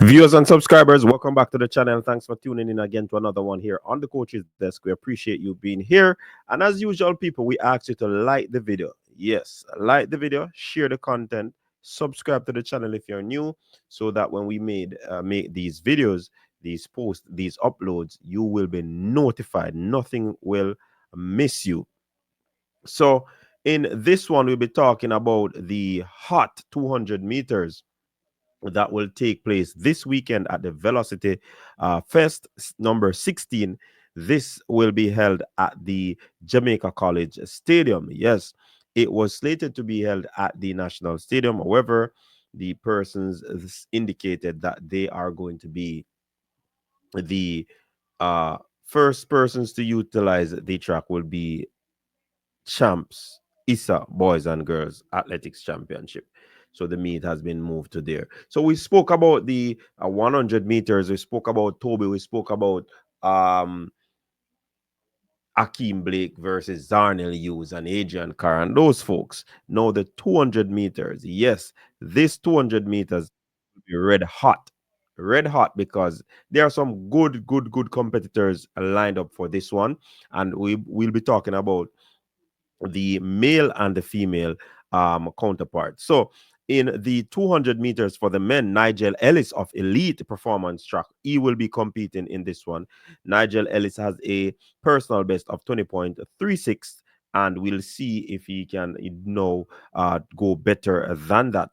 Viewers and subscribers, welcome back to the channel. Thanks for tuning in again to another one here on the Coach's Desk. We appreciate you being here. And as usual, people, we ask you to like the video. Yes, like the video, share the content, subscribe to the channel if you're new, so that when we make these videos, these posts, these uploads, you will be notified. Nothing will miss you. So in this one, we'll be talking about the hot 200 meters that will take place this weekend at the Velocity Fest number 16. This will be held at the Jamaica College Stadium. Yes, it was slated to be held at the National Stadium. However, the persons indicated that they are going to be the first persons to utilize the track will be champs ISA Boys and Girls Athletics Championship. So the meet has been moved to there. So we spoke about the 100 meters. We spoke about Toby. We spoke about um, Akeem Blake versus Zarnell Hughes and Adrian Carr and those folks. Now the 200 meters. Yes, this 200 meters will be red hot. Red hot because there are some good competitors lined up for this one. And we'll be talking about the male and the female counterpart. So in the 200 meters for the men, Nigel Ellis of Elite Performance Track, he will be competing in this one. Nigel Ellis has a personal best of 20.36, and we'll see if he can, go better than that.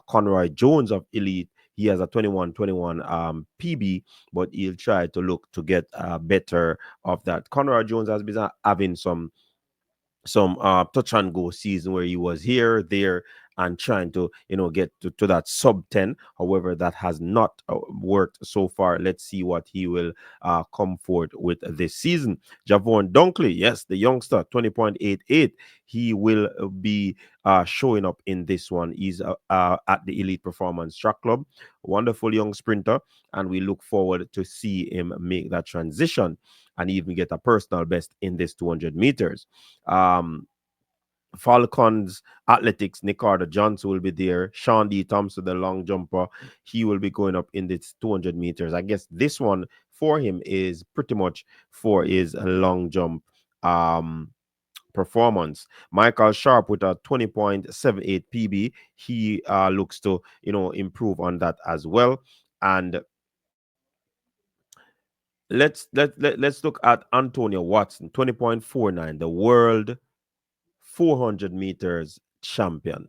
Conroy Jones of Elite, he has a 21-21 PB, but he'll try to look to get better of that. Conroy Jones has been having some touch and go season where he was here, there, and trying to get to that sub 10. However, that has not worked so far. Let's see what he will come forward with this season. Javon Dunkley, yes, the youngster, 20.88. He will be showing up in this one. He's at the Elite Performance Track Club. Wonderful young sprinter, and we look forward to see him make that transition and even get a personal best in this 200 meters. Falcons Athletics, Nick Carter Johnson will be there. Sean D. Thompson, the long jumper, he will be going up in this 200 meters. I guess this one for him is pretty much for his long jump performance. Michael Sharp with a 20.78 PB, he looks to improve on that as well. And let's look at Antonio Watson, 20.49, the world 400 meters champion.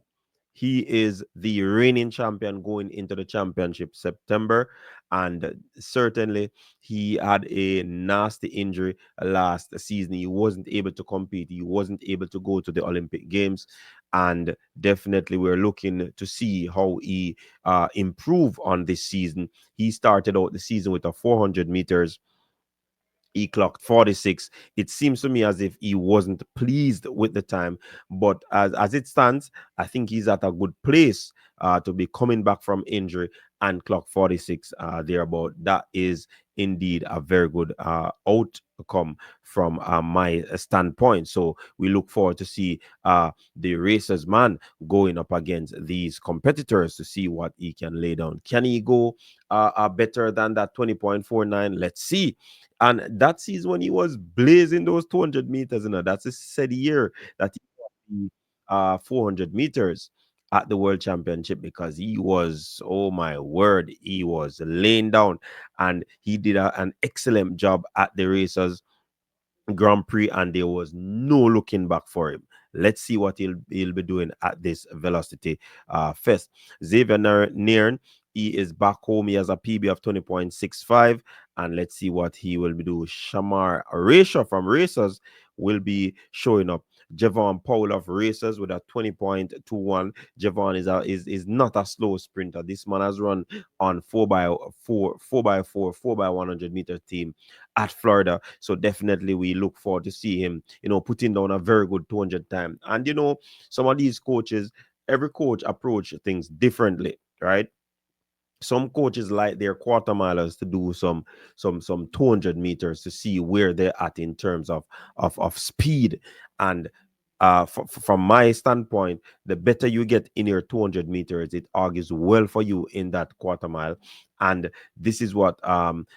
He is the reigning champion going into the championship September, and certainly he had a nasty injury last season. He wasn't able to compete. He wasn't able to go to the Olympic Games, and definitely we're looking to see how he improve on this season. He started out the season with a 400 meters. He clocked 46. It seems to me as if he wasn't pleased with the time, but as it stands, I think he's at a good place to be coming back from injury and clock 46 thereabout. That is indeed a very good outcome from my standpoint. So we look forward to see the racers man going up against these competitors to see what he can lay down. Can he go better than that 20.49? Let's see. And that season when he was blazing those 200 meters, that's a said year that he 400 meters at the World Championship, because he was, oh my word, he was laying down, and he did an excellent job at the Racers Grand Prix, and there was no looking back for him. Let's see what he'll be doing at this Velocity Fest. Xavier Nairn, he is back home. He has a PB of 20.65, and let's see what he will be doing. Shamar Rasha from Racers will be showing up. Javon Powell of Racers with a 20.21. Javon is not a slow sprinter. This man has run on 4x4, 4x4, 4x100 meter team at Florida. So definitely we look forward to see him, putting down a very good 200 time. And some of these coaches, every coach approach things differently, right? Some coaches like their quarter milers to do some 200 meters to see where they're at in terms of speed. And from my standpoint, the better you get in your 200 meters, it argues well for you in that quarter mile. And this is what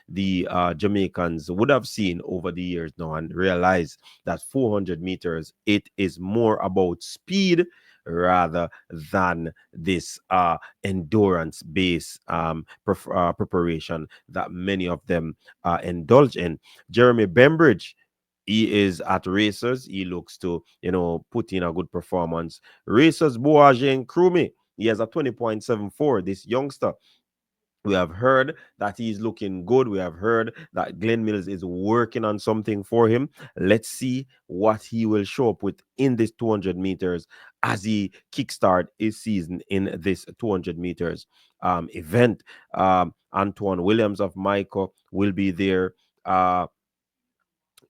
the Jamaicans would have seen over the years now and realize that 400 meters, it is more about speed rather than this endurance based preparation that many of them indulge in. Jeremy Bembridge, he is at races. He looks to, put in a good performance. Racers Bouwahjgie Nkrumie, he has a 20.74. This youngster, we have heard that he's looking good. We have heard that Glenn Mills is working on something for him. Let's see what he will show up with in this 200 meters as he kickstart his season in this 200 meters event. Antoine Williams of Michael will be there.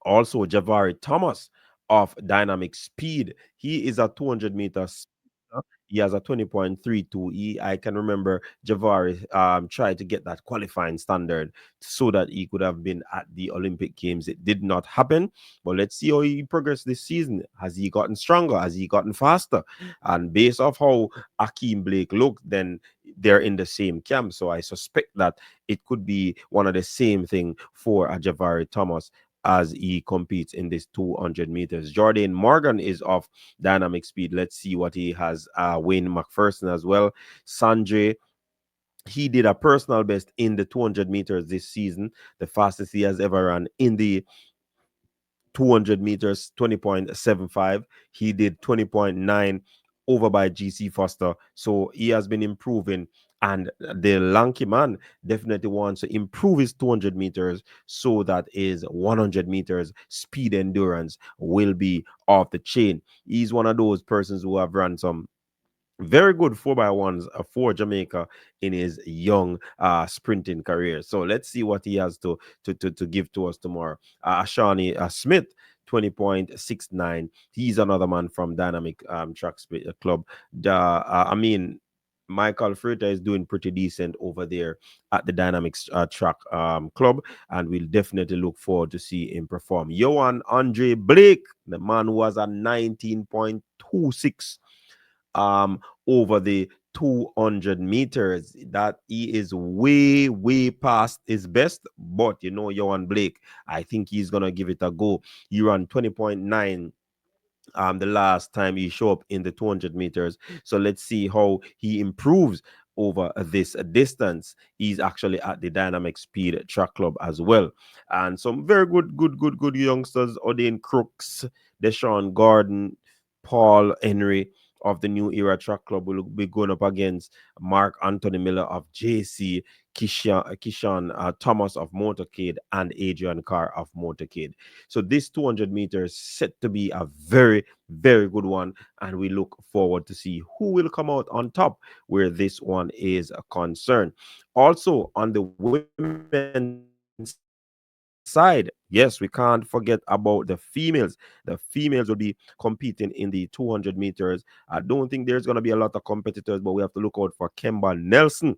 Also, Javari Thomas of Dynamic Speed. He is a 200-meter sprinter. He has a 20.32. I can remember Javari tried to get that qualifying standard so that he could have been at the Olympic Games. It did not happen, but let's see how he progressed this season. Has he gotten stronger? Has he gotten faster? And based off how Akeem Blake looked, then they're in the same camp. So I suspect that it could be one of the same thing for Javari Thomas as he competes in this 200 meters. Jordan Morgan is of Dynamic Speed. Let's see what he has. Wayne McPherson as well. Sanjay, he did a personal best in the 200 meters this season, the fastest he has ever run in the 200 meters, 20.75. He did 20.9 over by GC Foster. So he has been improving. And the lanky man definitely wants to improve his 200 meters so that his 100 meters speed endurance will be off the chain. He's one of those persons who have run some very good 4x1s for Jamaica in his young sprinting career. So let's see what he has to give to us tomorrow. Shawnee Smith, 20.69. He's another man from Dynamic Club. I mean, Michael Frater is doing pretty decent over there at the Dynamics Track Club, and we'll definitely look forward to see him perform. Yohan Andre Blake, the man who was a 19.26 over the 200 meters, that he is way past his best. But Yohan Blake, I think he's gonna give it a go. He ran 20.9 the last time he showed up in the 200 meters. So let's see how he improves over this distance. He's actually at the Dynamic Speed Track Club as well. And some very good youngsters: Odin Crooks, Deshaun Gordon, Paul Henry of the New Era Track Club will be going up against Mark Anthony Miller of JC, Kishan Thomas of Motorcade, and Adrian Carr of Motorcade. So this 200 meters set to be a very good one, and we look forward to see who will come out on top where this one is concerned. Also, on the women's side, yes, we can't forget about the females. The females will be competing in the 200 meters. I don't think there's going to be a lot of competitors, but we have to look out for Kemba Nelson.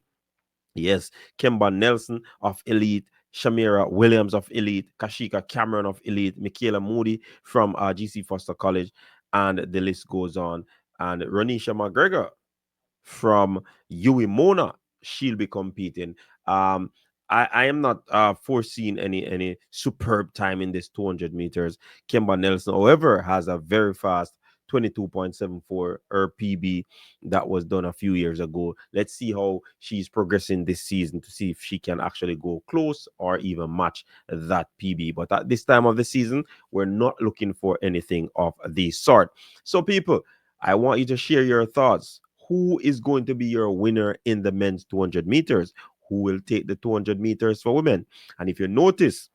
Yes, Kemba Nelson of Elite, Shamira Williams of Elite, Kashika Cameron of Elite, Michaela Moody from GC Foster College, and the list goes on. And Ronisha McGregor from Yui Mona, she'll be competing. Um, I am not foreseeing any superb time in this 200 meters. Kemba Nelson, however, has a very fast 22.74 her PB that was done a few years ago. Let's see how she's progressing this season to see if she can actually go close or even match that PB. But at this time of the season, we're not looking for anything of the sort. So, people, I want you to share your thoughts. Who is going to be your winner in the men's 200 meters? Who will take the 200 meters for women? And if you notice,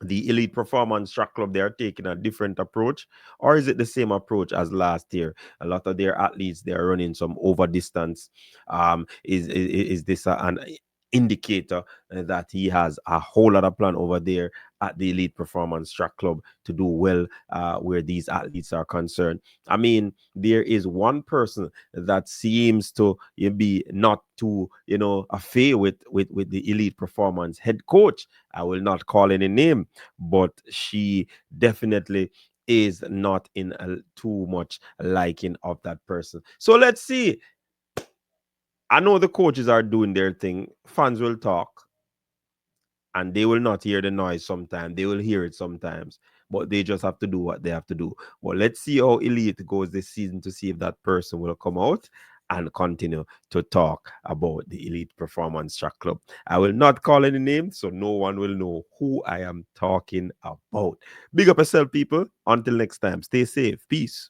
the Elite Performance Track Club, they are taking a different approach, or is it the same approach as last year? A lot of their athletes, they are running some over distance. Is this an indicator that he has a whole lot of plan over there at the Elite Performance Track Club to do well where these athletes are concerned? I mean, there is one person that seems to be not too, affair with the Elite Performance head coach. I will not call any name, but she definitely is not in too much liking of that person. So let's see. I know the coaches are doing their thing. Fans will talk and they will not hear the noise sometimes. They will hear it sometimes, but they just have to do what they have to do. But let's see how Elite goes this season to see if that person will come out and continue to talk about the Elite Performance Track Club. I will not call any names, so no one will know who I am talking about. Big up yourself, people. Until next time, stay safe. Peace.